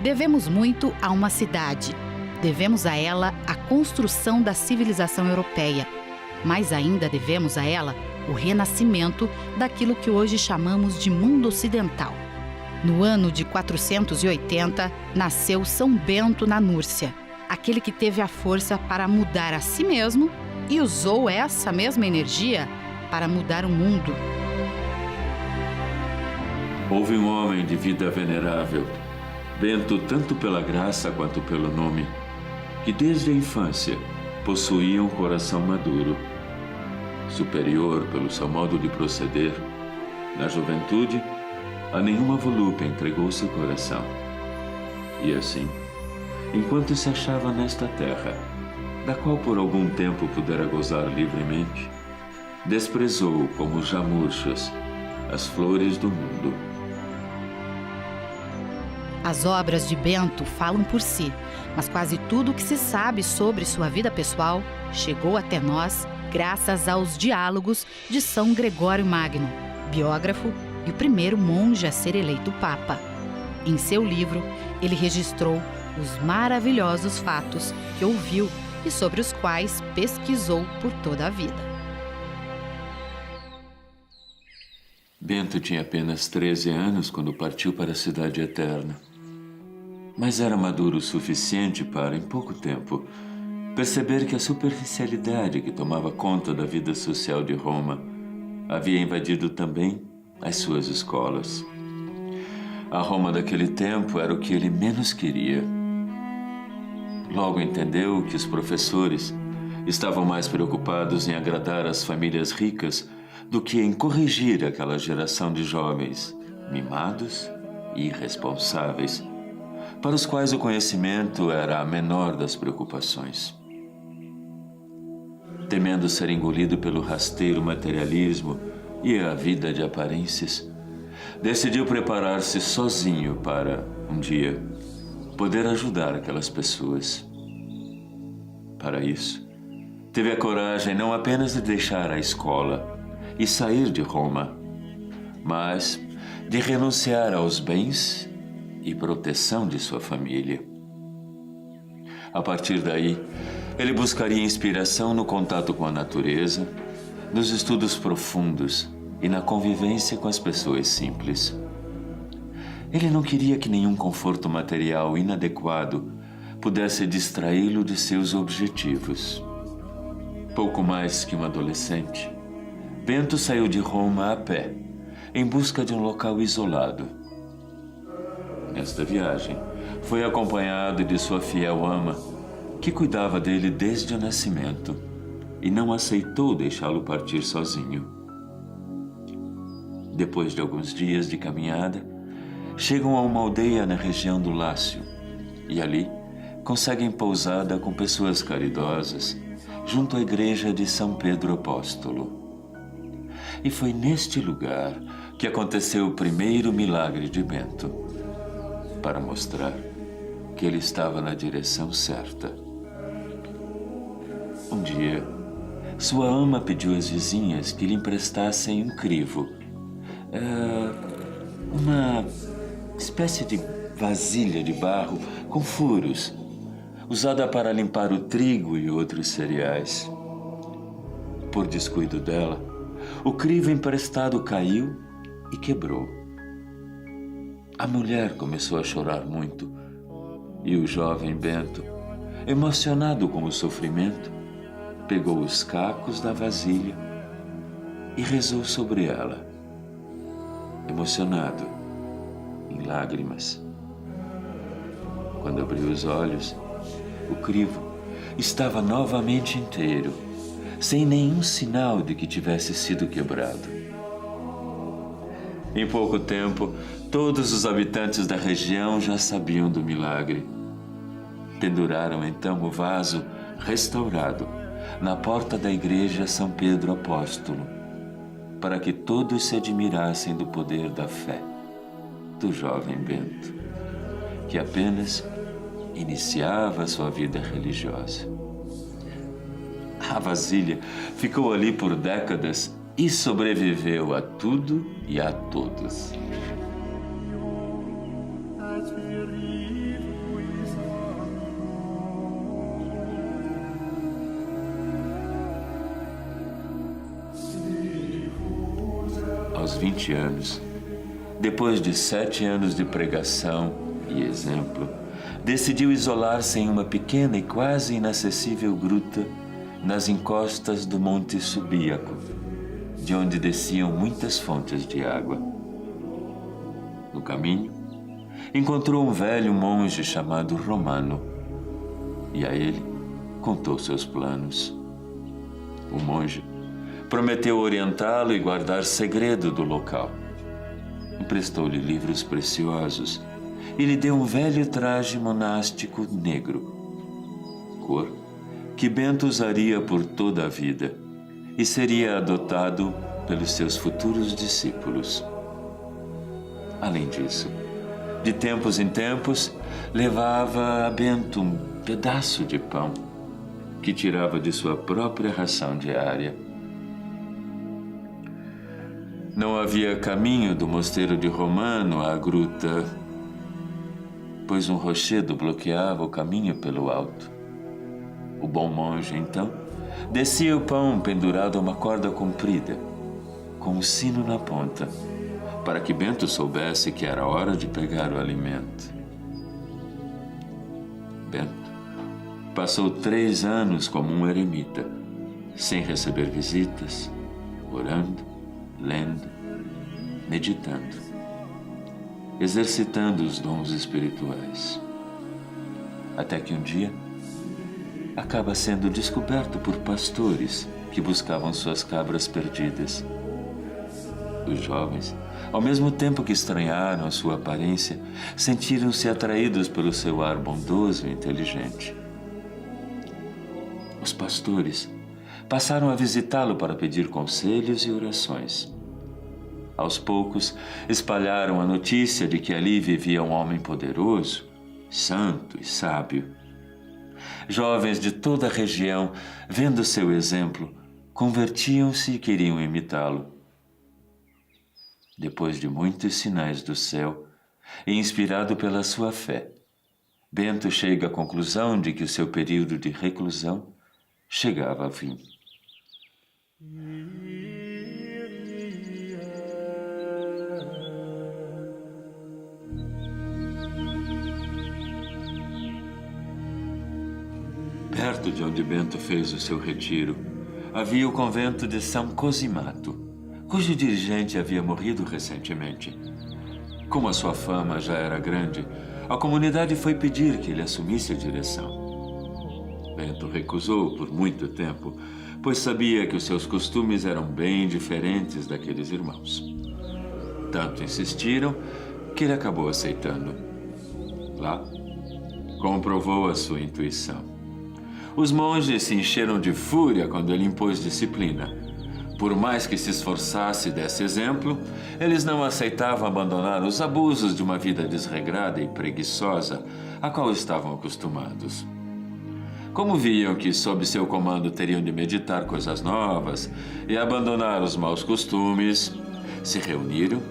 Devemos muito a uma cidade. Devemos a ela a construção da civilização europeia. Mais ainda devemos a ela o renascimento daquilo que hoje chamamos de mundo ocidental. No ano de 480, nasceu São Bento na Núrcia, aquele que teve a força para mudar a si mesmo e usou essa mesma energia para mudar o mundo. Houve um homem de vida venerável, Bento tanto pela graça quanto pelo nome, que desde a infância possuía um coração maduro. Superior pelo seu modo de proceder, na juventude, a nenhuma volúpia entregou seu coração. E assim, enquanto se achava nesta terra, da qual por algum tempo pudera gozar livremente, desprezou como já murchas as flores do mundo. As obras de Bento falam por si, mas quase tudo o que se sabe sobre sua vida pessoal chegou até nós graças aos diálogos de São Gregório Magno, biógrafo e o primeiro monge a ser eleito papa. Em seu livro, ele registrou os maravilhosos fatos que ouviu e sobre os quais pesquisou por toda a vida. Bento tinha apenas 13 anos quando partiu para a Cidade Eterna. Mas era maduro o suficiente para, em pouco tempo, perceber que a superficialidade que tomava conta da vida social de Roma havia invadido também as suas escolas. A Roma daquele tempo era o que ele menos queria. Logo entendeu que os professores estavam mais preocupados em agradar as famílias ricas do que em corrigir aquela geração de jovens mimados e irresponsáveis, para os quais o conhecimento era a menor das preocupações. Temendo ser engolido pelo rasteiro materialismo e a vida de aparências, decidiu preparar-se sozinho para, um dia, poder ajudar aquelas pessoas. Para isso, teve a coragem não apenas de deixar a escola e sair de Roma, mas de renunciar aos bens e proteção de sua família. A partir daí, ele buscaria inspiração no contato com a natureza, nos estudos profundos e na convivência com as pessoas simples. Ele não queria que nenhum conforto material inadequado pudesse distraí-lo de seus objetivos. Pouco mais que um adolescente, Bento saiu de Roma a pé, em busca de um local isolado. Nesta viagem, foi acompanhado de sua fiel ama, que cuidava dele desde o nascimento e não aceitou deixá-lo partir sozinho. Depois de alguns dias de caminhada, chegam a uma aldeia na região do Lácio e ali conseguem pousada com pessoas caridosas junto à igreja de São Pedro Apóstolo. E foi neste lugar que aconteceu o primeiro milagre de Bento, para mostrar que ele estava na direção certa. Um dia, sua ama pediu às vizinhas que lhe emprestassem um crivo, uma espécie de vasilha de barro com furos, usada para limpar o trigo e outros cereais. Por descuido dela, o crivo emprestado caiu e quebrou. A mulher começou a chorar muito e o jovem Bento, emocionado com o sofrimento, pegou os cacos da vasilha e rezou sobre ela, emocionado, em lágrimas. Quando abriu os olhos, o crivo estava novamente inteiro, sem nenhum sinal de que tivesse sido quebrado. Em pouco tempo, todos os habitantes da região já sabiam do milagre. Penduraram então o vaso restaurado na porta da igreja São Pedro Apóstolo, para que todos se admirassem do poder da fé do jovem Bento, que apenas iniciava sua vida religiosa. A vasilha ficou ali por décadas e sobreviveu a tudo e a todos. Als wir riefen seus 20 anos, depois de 7 anos de pregação e exemplo, decidiu isolar-se em uma pequena e quase inacessível gruta nas encostas do Monte Subíaco, de onde desciam muitas fontes de água. No caminho, encontrou um velho monge chamado Romano e a ele contou seus planos. O monge prometeu orientá-lo e guardar segredo do local. Emprestou-lhe livros preciosos e lhe deu um velho traje monástico negro, cor que Bento usaria por toda a vida e seria adotado pelos seus futuros discípulos. Além disso, de tempos em tempos, levava a Bento um pedaço de pão que tirava de sua própria ração diária. Não havia caminho do mosteiro de Romano à gruta, pois um rochedo bloqueava o caminho pelo alto. O bom monge, então, descia o pão pendurado a uma corda comprida, com um sino na ponta, para que Bento soubesse que era hora de pegar o alimento. Bento passou 3 anos como um eremita, sem receber visitas, orando, lendo, meditando, exercitando os dons espirituais. Até que um dia acaba sendo descoberto por pastores que buscavam suas cabras perdidas. Os jovens, ao mesmo tempo que estranharam sua aparência, sentiram-se atraídos pelo seu ar bondoso e inteligente. Os pastores passaram a visitá-lo para pedir conselhos e orações. Aos poucos, espalharam a notícia de que ali vivia um homem poderoso, santo e sábio. Jovens de toda a região, vendo seu exemplo, convertiam-se e queriam imitá-lo. Depois de muitos sinais do céu, e inspirado pela sua fé, Bento chega à conclusão de que o seu período de reclusão chegava ao fim. Perto de onde Bento fez o seu retiro, havia o convento de São Cosimato, cujo dirigente havia morrido recentemente. Como a sua fama já era grande, a comunidade foi pedir que ele assumisse a direção. Bento recusou por muito tempo, pois sabia que os seus costumes eram bem diferentes daqueles irmãos. Tanto insistiram que ele acabou aceitando. Lá, comprovou a sua intuição. Os monges se encheram de fúria quando ele impôs disciplina. Por mais que se esforçasse e desse exemplo, eles não aceitavam abandonar os abusos de uma vida desregrada e preguiçosa a qual estavam acostumados. Como viam que sob seu comando teriam de meditar coisas novas e abandonar os maus costumes, se reuniram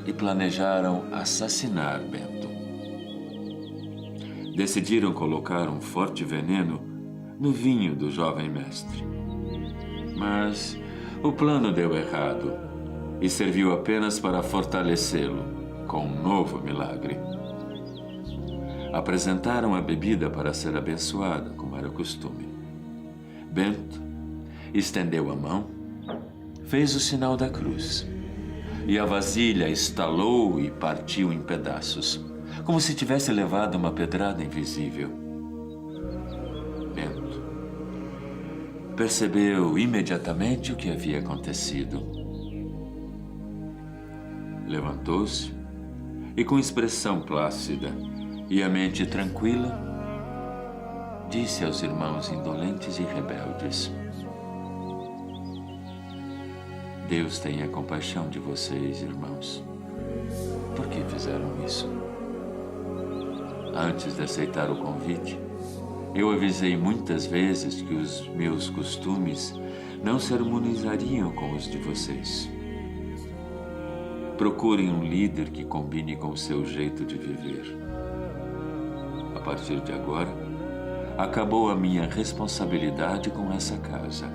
e planejaram assassinar Bento. Decidiram colocar um forte veneno no vinho do jovem mestre. Mas o plano deu errado e serviu apenas para fortalecê-lo com um novo milagre. Apresentaram a bebida para ser abençoada, como era costume. Bento estendeu a mão, fez o sinal da cruz, e a vasilha estalou e partiu em pedaços, como se tivesse levado uma pedrada invisível. Bento percebeu imediatamente o que havia acontecido. Levantou-se e, com expressão plácida e a mente tranquila, disse aos irmãos indolentes e rebeldes: Deus tenha compaixão de vocês, irmãos. Por que fizeram isso? Antes de aceitar o convite, eu avisei muitas vezes que os meus costumes não se harmonizariam com os de vocês. Procurem um líder que combine com o seu jeito de viver. A partir de agora, acabou a minha responsabilidade com essa casa.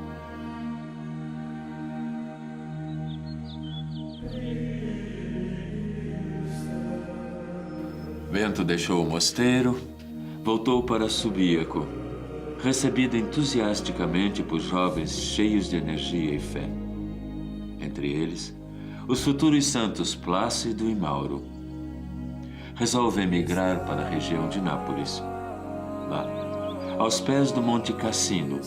Bento deixou o mosteiro, voltou para Subíaco, recebido entusiasticamente por jovens cheios de energia e fé. Entre eles, os futuros santos Plácido e Mauro. Resolve emigrar para a região de Nápoles. Lá, aos pés do Monte Cassino,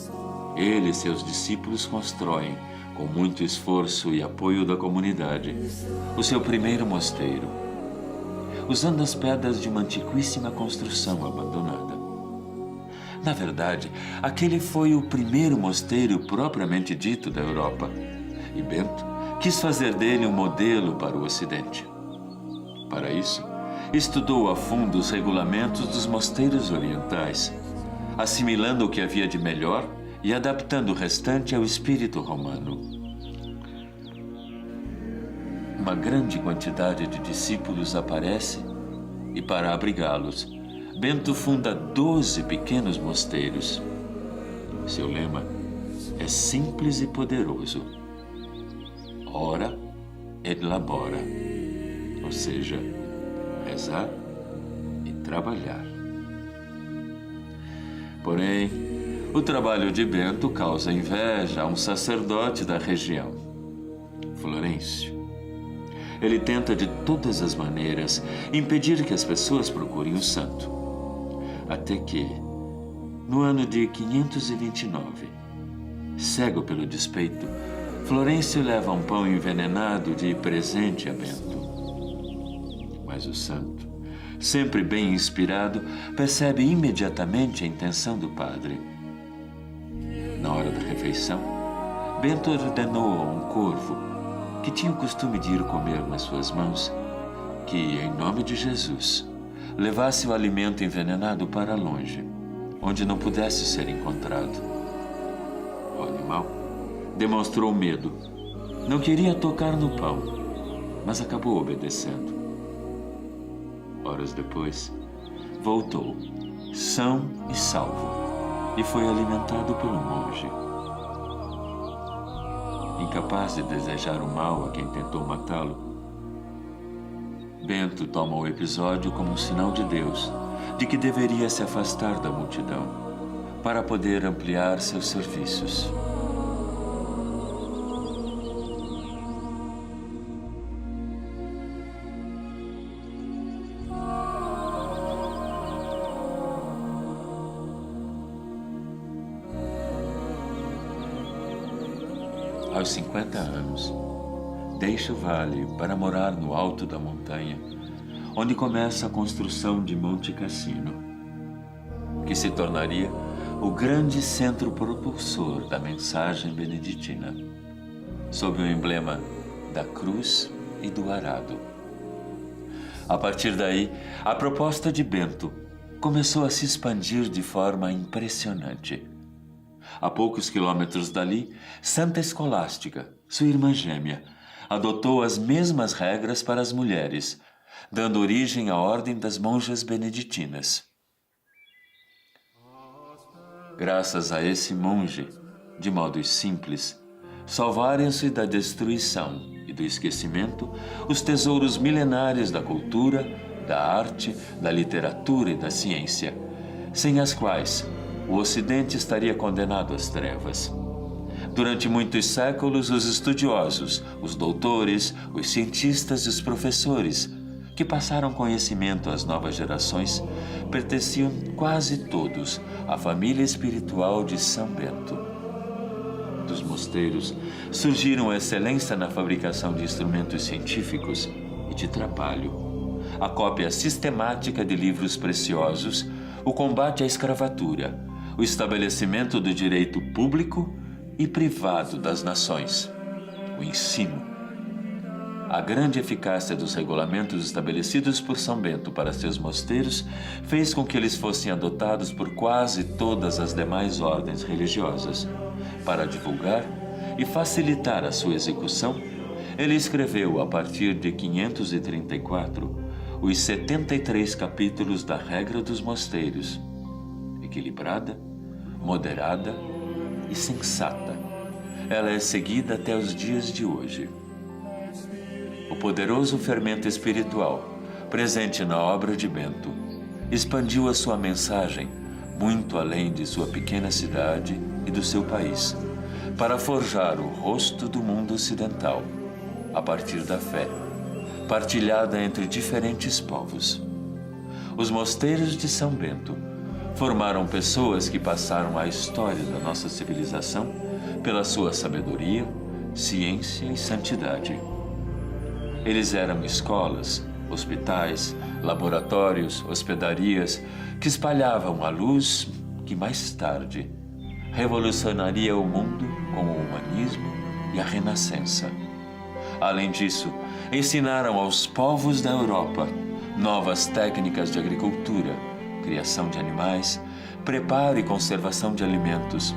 ele e seus discípulos constroem, com muito esforço e apoio da comunidade, o seu primeiro mosteiro, usando as pedras de uma antiquíssima construção abandonada. Na verdade, aquele foi o primeiro mosteiro propriamente dito da Europa, e Bento quis fazer dele um modelo para o Ocidente. Para isso, estudou a fundo os regulamentos dos mosteiros orientais, assimilando o que havia de melhor e adaptando o restante ao espírito romano. Uma grande quantidade de discípulos aparece e, para abrigá-los, Bento funda 12 pequenos mosteiros. Seu lema é simples e poderoso: ora et labora, ou seja, rezar e trabalhar. Porém, o trabalho de Bento causa inveja a um sacerdote da região, Florencio. Ele tenta de todas as maneiras impedir que as pessoas procurem o santo. Até que, no ano de 529, cego pelo despeito, Florencio leva um pão envenenado de presente a Bento. Mas o santo, sempre bem inspirado, percebe imediatamente a intenção do padre. Na hora da refeição, Bento ordenou a um corvo, que tinha o costume de ir comer nas suas mãos, que, em nome de Jesus, levasse o alimento envenenado para longe, onde não pudesse ser encontrado. O animal demonstrou medo. Não queria tocar no pão, mas acabou obedecendo. Horas depois, voltou, são e salvo, e foi alimentado pelo monge. Incapaz de desejar o mal a quem tentou matá-lo, Bento toma o episódio como um sinal de Deus, de que deveria se afastar da multidão, para poder ampliar seus serviços. Aos 50 anos, deixa o vale para morar no alto da montanha, onde começa a construção de Monte Cassino, que se tornaria o grande centro propulsor da mensagem beneditina, sob o emblema da cruz e do arado. A partir daí, a proposta de Bento começou a se expandir de forma impressionante. A poucos quilômetros dali, Santa Escolástica, sua irmã gêmea, adotou as mesmas regras para as mulheres, dando origem à Ordem das Monjas Beneditinas. Graças a esse monge, de modo simples, salvaram-se da destruição e do esquecimento os tesouros milenares da cultura, da arte, da literatura e da ciência, sem as quais o Ocidente estaria condenado às trevas. Durante muitos séculos, os estudiosos, os doutores, os cientistas e os professores, que passaram conhecimento às novas gerações, pertenciam quase todos à família espiritual de São Bento. Dos mosteiros surgiram a excelência na fabricação de instrumentos científicos e de trabalho, a cópia sistemática de livros preciosos, o combate à escravatura, o estabelecimento do direito público e privado das nações, o ensino. A grande eficácia dos regulamentos estabelecidos por São Bento para seus mosteiros fez com que eles fossem adotados por quase todas as demais ordens religiosas. Para divulgar e facilitar a sua execução, ele escreveu, a partir de 534, os 73 capítulos da Regra dos Mosteiros, equilibrada, moderada e sensata. Ela é seguida até os dias de hoje. O poderoso fermento espiritual presente na obra de Bento, expandiu a sua mensagem muito além de sua pequena cidade e do seu país, para forjar o rosto do mundo ocidental, a partir da fé, partilhada entre diferentes povos. Os mosteiros de São Bento formaram pessoas que passaram a história da nossa civilização pela sua sabedoria, ciência e santidade. Eles eram escolas, hospitais, laboratórios, hospedarias que espalhavam a luz que mais tarde revolucionaria o mundo com o humanismo e a renascença. Além disso, ensinaram aos povos da Europa novas técnicas de agricultura, criação de animais, preparo e conservação de alimentos.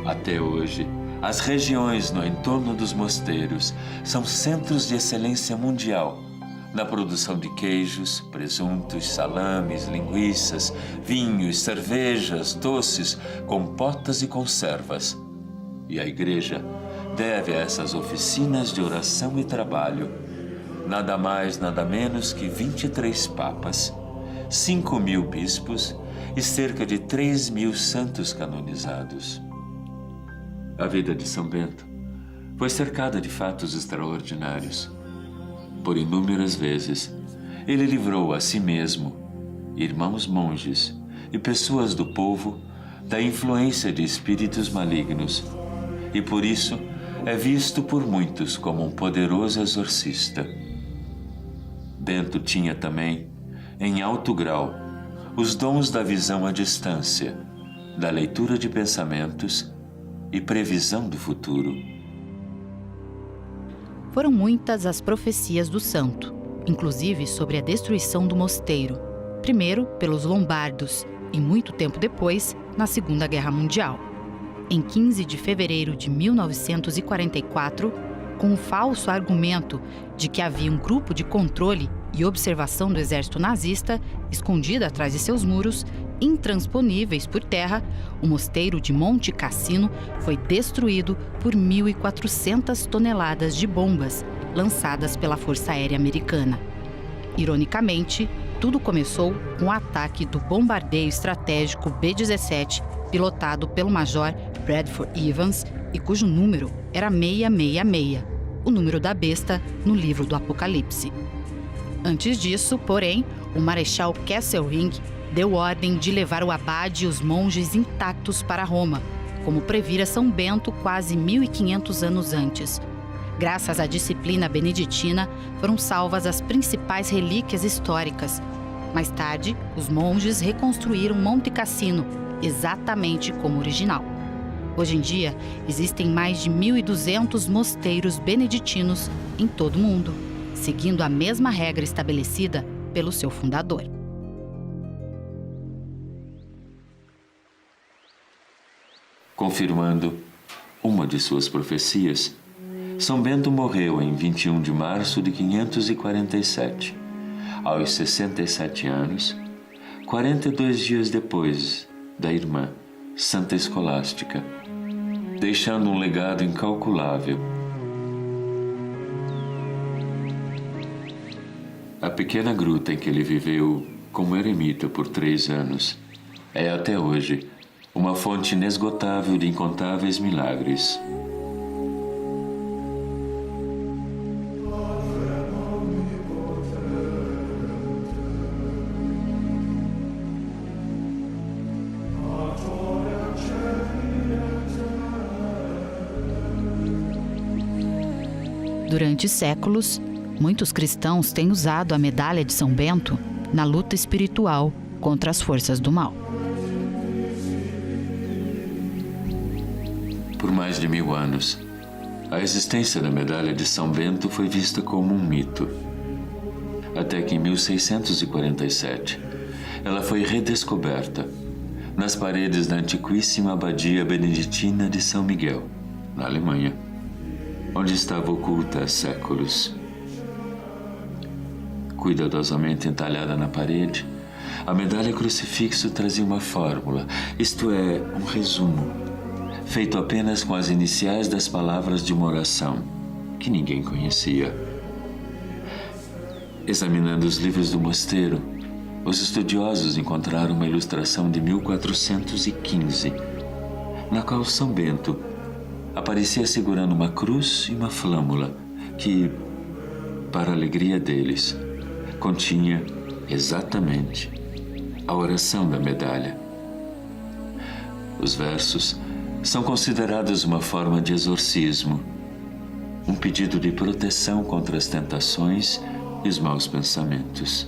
Até hoje, as regiões no entorno dos mosteiros são centros de excelência mundial na produção de queijos, presuntos, salames, linguiças, vinhos, cervejas, doces, compotas e conservas. E a Igreja deve a essas oficinas de oração e trabalho nada mais, nada menos que 23 papas, 5.000 bispos e cerca de 3.000 santos canonizados. A vida de São Bento foi cercada de fatos extraordinários. Por inúmeras vezes, ele livrou a si mesmo, irmãos monges e pessoas do povo da influência de espíritos malignos, e por isso é visto por muitos como um poderoso exorcista. Bento tinha também, em alto grau, os dons da visão à distância, da leitura de pensamentos e previsão do futuro. Foram muitas as profecias do santo, inclusive sobre a destruição do mosteiro, primeiro pelos lombardos e muito tempo depois, na Segunda Guerra Mundial. Em 15 de fevereiro de 1944, com o falso argumento de que havia um grupo de controle e observação do exército nazista escondido atrás de seus muros, intransponíveis por terra, o mosteiro de Monte Cassino foi destruído por 1.400 toneladas de bombas lançadas pela Força Aérea Americana. Ironicamente, tudo começou com o ataque do bombardeio estratégico B-17, pilotado pelo Major Bradford Evans e cujo número era 666, o número da besta no livro do Apocalipse. Antes disso, porém, o Marechal Kesselring deu ordem de levar o abade e os monges intactos para Roma, como previra São Bento quase 1.500 anos antes. Graças à disciplina beneditina, foram salvas as principais relíquias históricas. Mais tarde, os monges reconstruíram Monte Cassino, exatamente como original. Hoje em dia, existem mais de 1.200 mosteiros beneditinos em todo o mundo, seguindo a mesma regra estabelecida pelo seu fundador. Confirmando uma de suas profecias, São Bento morreu em 21 de março de 547, aos 67 anos, 42 dias depois da irmã Santa Escolástica, deixando um legado incalculável. A pequena gruta em que ele viveu como eremita por 3 anos é até hoje uma fonte inesgotável de incontáveis milagres. Durante séculos, muitos cristãos têm usado a medalha de São Bento na luta espiritual contra as forças do mal. Por mais de 1000 anos, a existência da medalha de São Bento foi vista como um mito. Até que em 1647, ela foi redescoberta nas paredes da antiquíssima abadia beneditina de São Miguel, na Alemanha, onde estava oculta há séculos. Cuidadosamente entalhada na parede, a medalha crucifixo trazia uma fórmula, isto é, um resumo, feito apenas com as iniciais das palavras de uma oração que ninguém conhecia. Examinando os livros do mosteiro, os estudiosos encontraram uma ilustração de 1415, na qual São Bento aparecia segurando uma cruz e uma flâmula que, para a alegria deles, continha exatamente a oração da medalha. Os versos são considerados uma forma de exorcismo, um pedido de proteção contra as tentações e os maus pensamentos.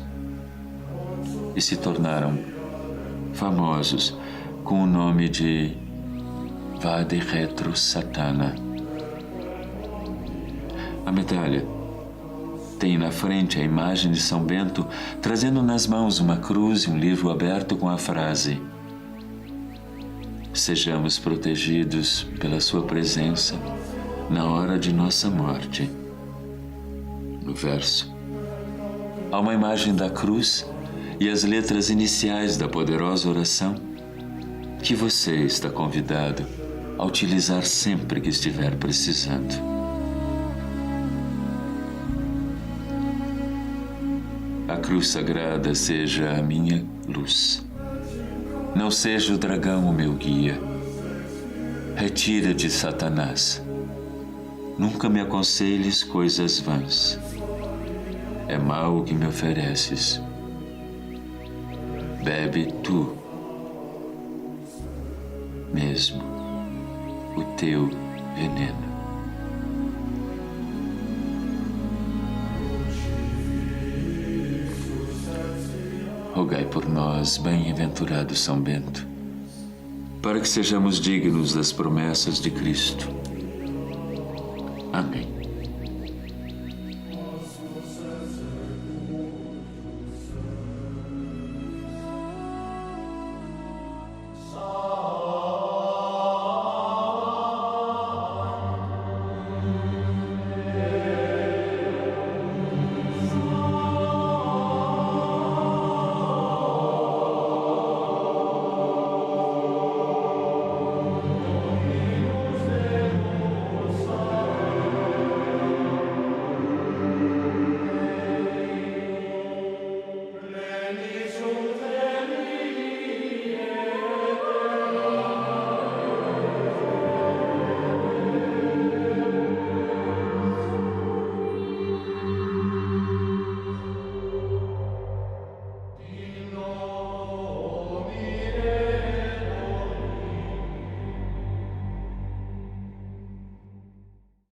E se tornaram famosos com o nome de Vade Retro Satana. A medalha tem na frente a imagem de São Bento trazendo nas mãos uma cruz e um livro aberto com a frase: sejamos protegidos pela sua presença na hora de nossa morte. No verso, há uma imagem da cruz e as letras iniciais da poderosa oração que você está convidado a utilizar sempre que estiver precisando. A cruz sagrada seja a minha luz. Não seja o dragão o meu guia. Retira de Satanás. Nunca me aconselhes coisas vãs. É mal o que me ofereces. Bebe tu mesmo o teu veneno. Rogai por nós, bem-aventurado São Bento, para que sejamos dignos das promessas de Cristo. Amém.